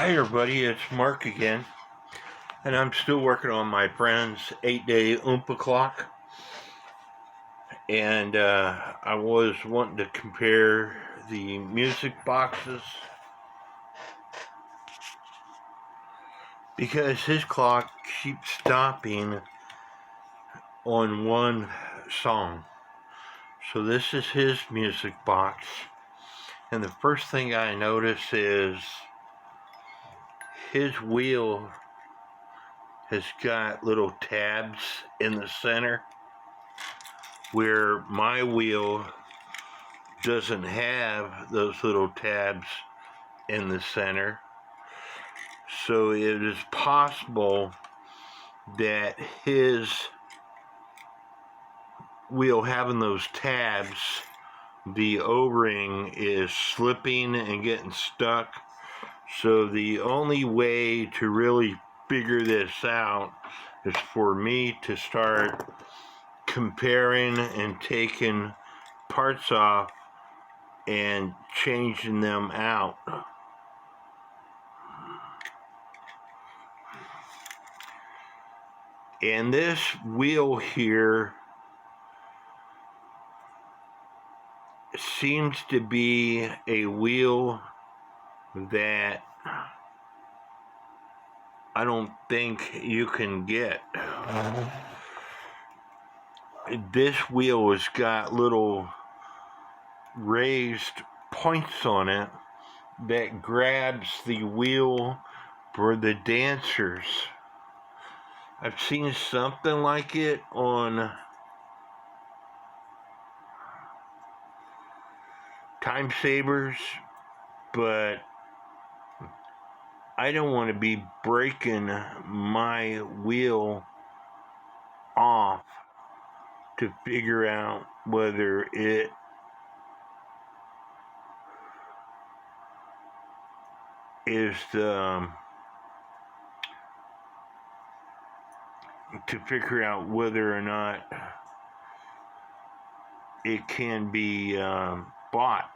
Hi everybody, it's Mark again, and I'm still working on my friend's 8-day Oompa clock, and I was wanting to compare the music boxes because his clock keeps stopping on one song. So this is his music box, and the first thing I notice is his wheel has got little tabs in the center where my wheel doesn't have those little tabs in the center. So it is possible that his wheel having those tabs, the O-ring is slipping and getting stuck. So the only way to really figure this out is for me to start comparing and taking parts off and changing them out. And this wheel here seems to be a wheel that I don't think you can get. This wheel has got little raised points on it that grabs the wheel for the dancers. I've seen something like it on Time Savers, but I don't want to be breaking my wheel off to figure out whether it is to figure out whether or not it can be bought.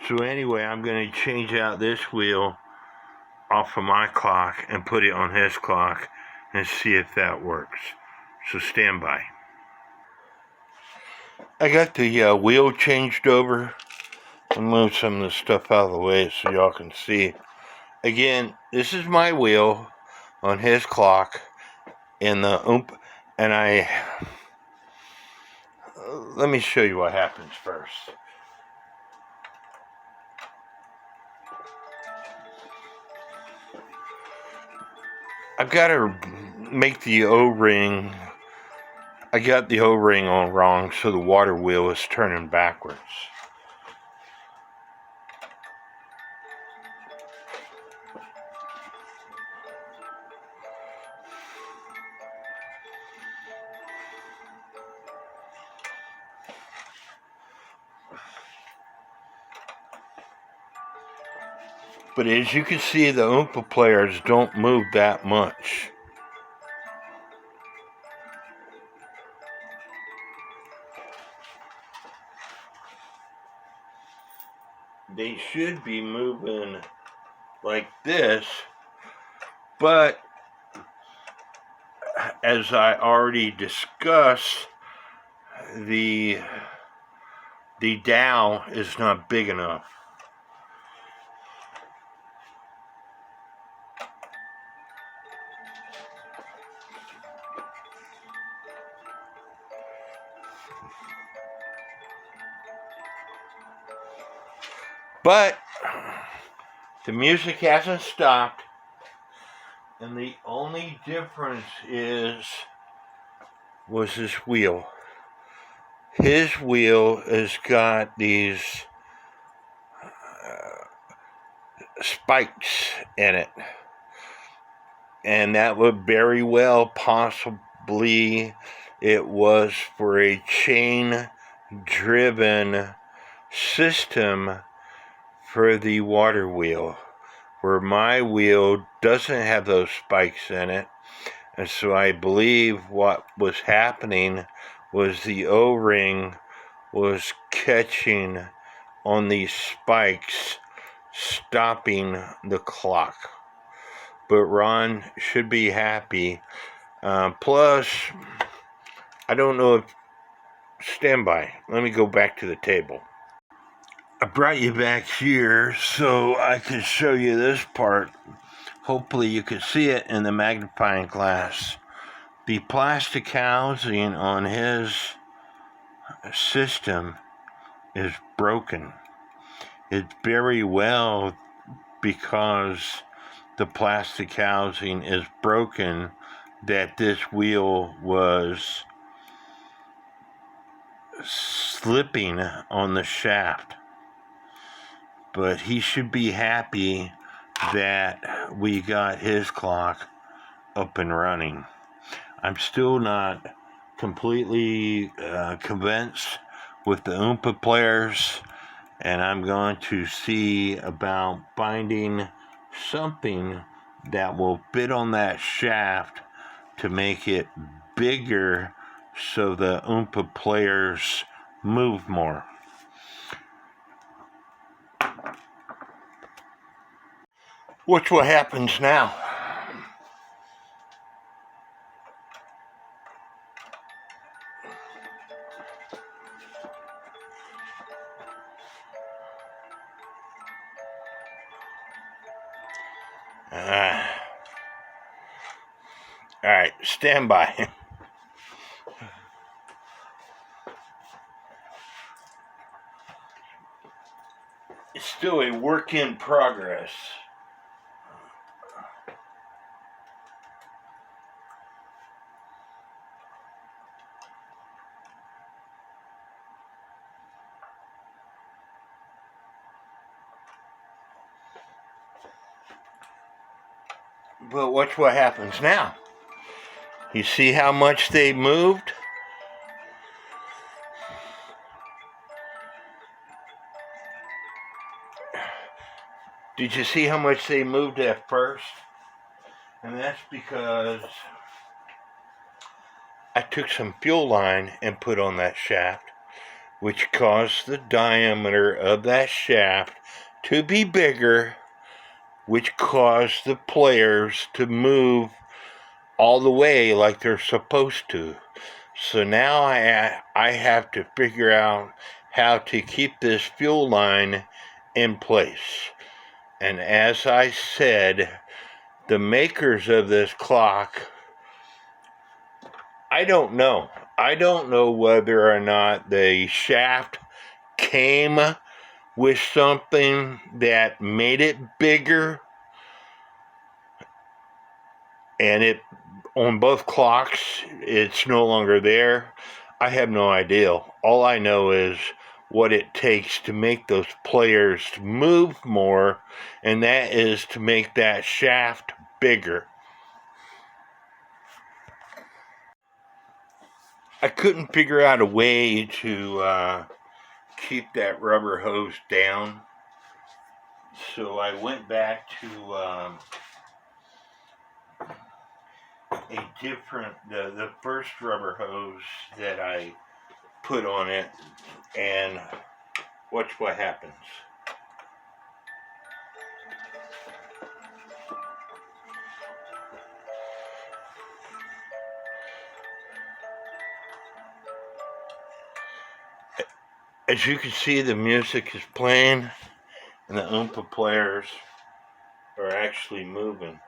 So anyway, I'm going to change out this wheel off of my clock and put it on his clock and see if that works. So stand by. I got the wheel changed over. I'll move some of the stuff out of the way so y'all can see. Again, this is my wheel on his clock in the Oompa, and let me show you what happens first. I've got to make the O-ring. I got the O-ring on wrong, so the water wheel is turning backwards. But as you can see, the Oompa players don't move that much. They should be moving like this, but as I already discussed, the dowel is not big enough. But the music hasn't stopped, and the only difference was his wheel. His wheel has got these spikes in it, and that would very well possibly it was for a chain-driven system for the water wheel, where my wheel doesn't have those spikes in it. And so I believe what was happening was the O-ring was catching on these spikes stopping the clock. But Ron should be happy. Plus, I don't know if... Stand by. Let me go back to the table. I brought you back here so I can show you this part. Hopefully you can see it in the magnifying glass. The plastic housing on his system is broken. It's very well because the plastic housing is broken that this wheel was slipping on the shaft. But he should be happy that we got his clock up and running. I'm still not completely convinced with the Oompa players, and I'm going to see about finding something that will fit on that shaft to make it bigger so the Oompa players move more. Watch what happens now. All right, stand by. It's still a work in progress. But watch what happens now. You see how much they moved? Did you see how much they moved at first? And that's because I took some fuel line and put on that shaft, which caused the diameter of that shaft to be bigger, which caused the players to move all the way like they're supposed to. So now I have to figure out how to keep this fuel line in place. And as I said, the makers of this clock, I don't know. I don't know whether or not the shaft came with something that made it bigger, and it on both clocks it's no longer there. I have no idea. All I know is what it takes to make those players move more, and that is to make that shaft bigger. I couldn't figure out a way to keep that rubber hose down, so I went back to a different, the first rubber hose that I put on it, and watch what happens. As you can see, the music is playing and the Oompa players are actually moving.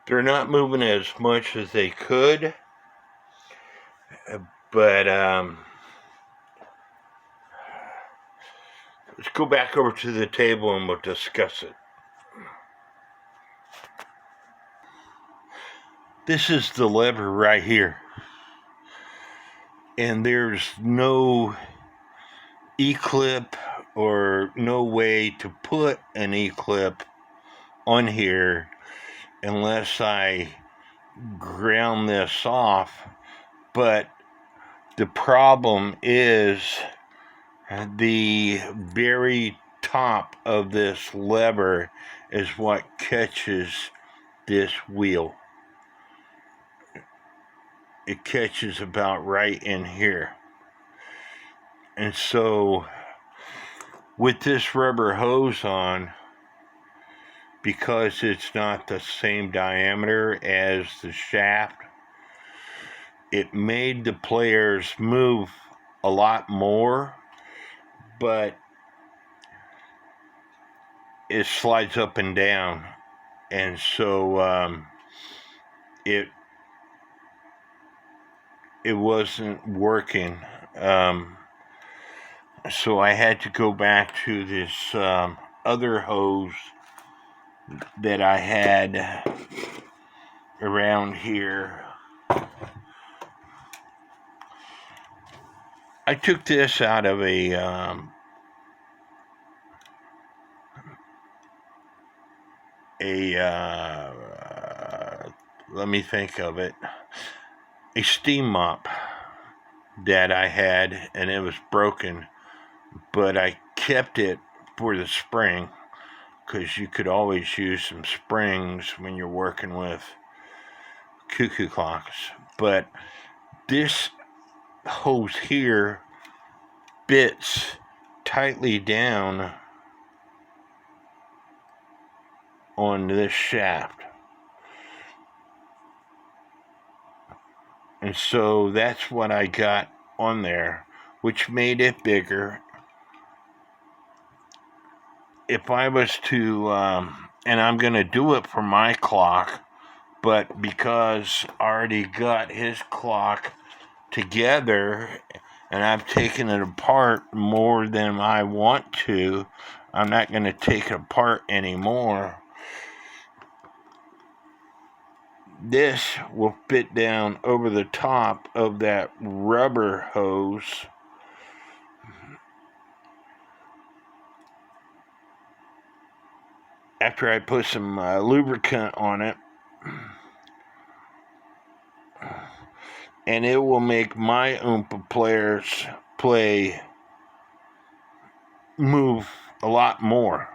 They're not moving as much as they could, but let's go back over to the table and we'll discuss it. This is the lever right here, and there's no E-clip or no way to put an E-clip on here unless I ground this off. But the problem is the very top of this lever is what catches this wheel. It catches about right in here. And so with this rubber hose on, because it's not the same diameter as the shaft, it made the players move a lot more, but it slides up and down, and so it wasn't working. So I had to go back to this other hose that I had around here. I took this out of a let me think of it, a steam mop that I had, and it was broken, but I kept it for the spring, because you could always use some springs when you're working with cuckoo clocks. But this hose here fits tightly down on this shaft, and so that's what I got on there, which made it bigger. If I was to, and I'm going to do it for my clock, but because I already got his clock together and I've taken it apart more than I want to, I'm not going to take it apart anymore. This will fit down over the top of that rubber hose. After I put some lubricant on it, and it will make my Oompa players move a lot more.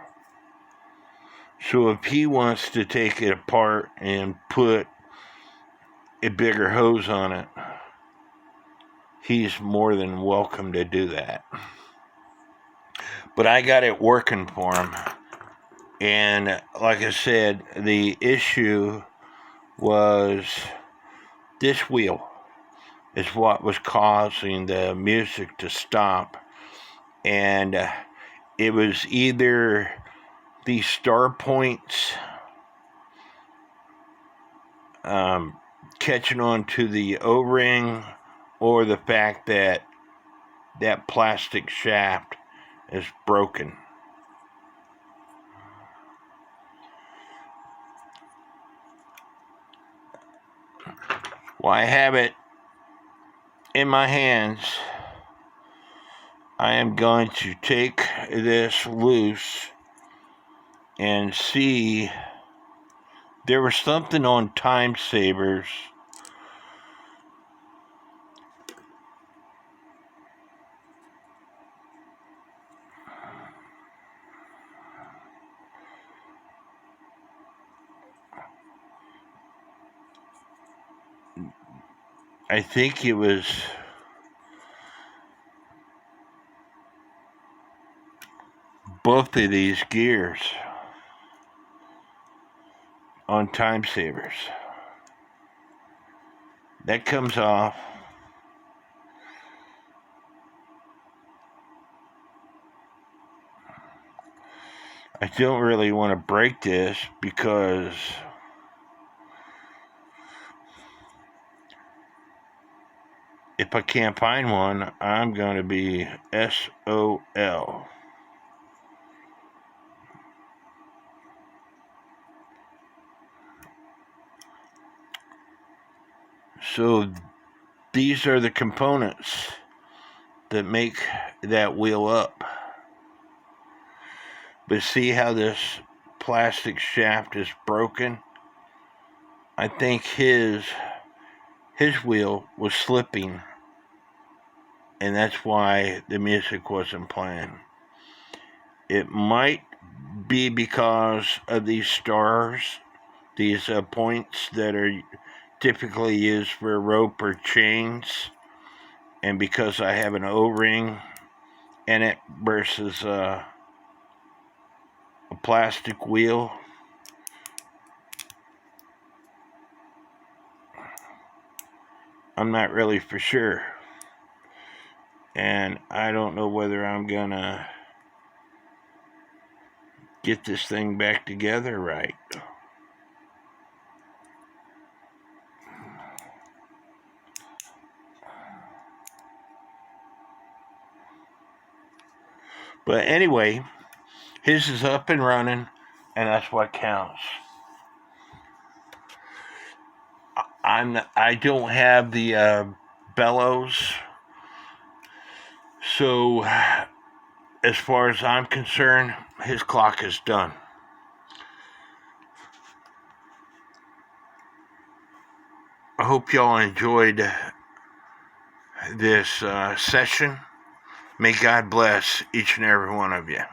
So if he wants to take it apart and put a bigger hose on it, he's more than welcome to do that. But I got it working for him. And like I said, the issue was this wheel is what was causing the music to stop. And it was either the star points catching on to the O-ring, or the fact that that plastic shaft is broken. Well, I have it in my hands. I am going to take this loose and see. There was something on time savers. I think it was both of these gears on time savers. That comes off. I don't really want to break this, because if I can't find one, I'm going to be SOL. So these are the components that make that wheel up. But see how this plastic shaft is broken? I think his wheel was slipping, and that's why the music wasn't playing. It might be because of these stars, these points that are typically used for rope or chains, and because I have an O-ring in it versus a plastic wheel. I'm not really for sure. And I don't know whether I'm gonna get this thing back together right. But anyway, his is up and running, and that's what counts. I don't have the bellows, so as far as I'm concerned, his clock is done. I hope y'all enjoyed this session. May God bless each and every one of you.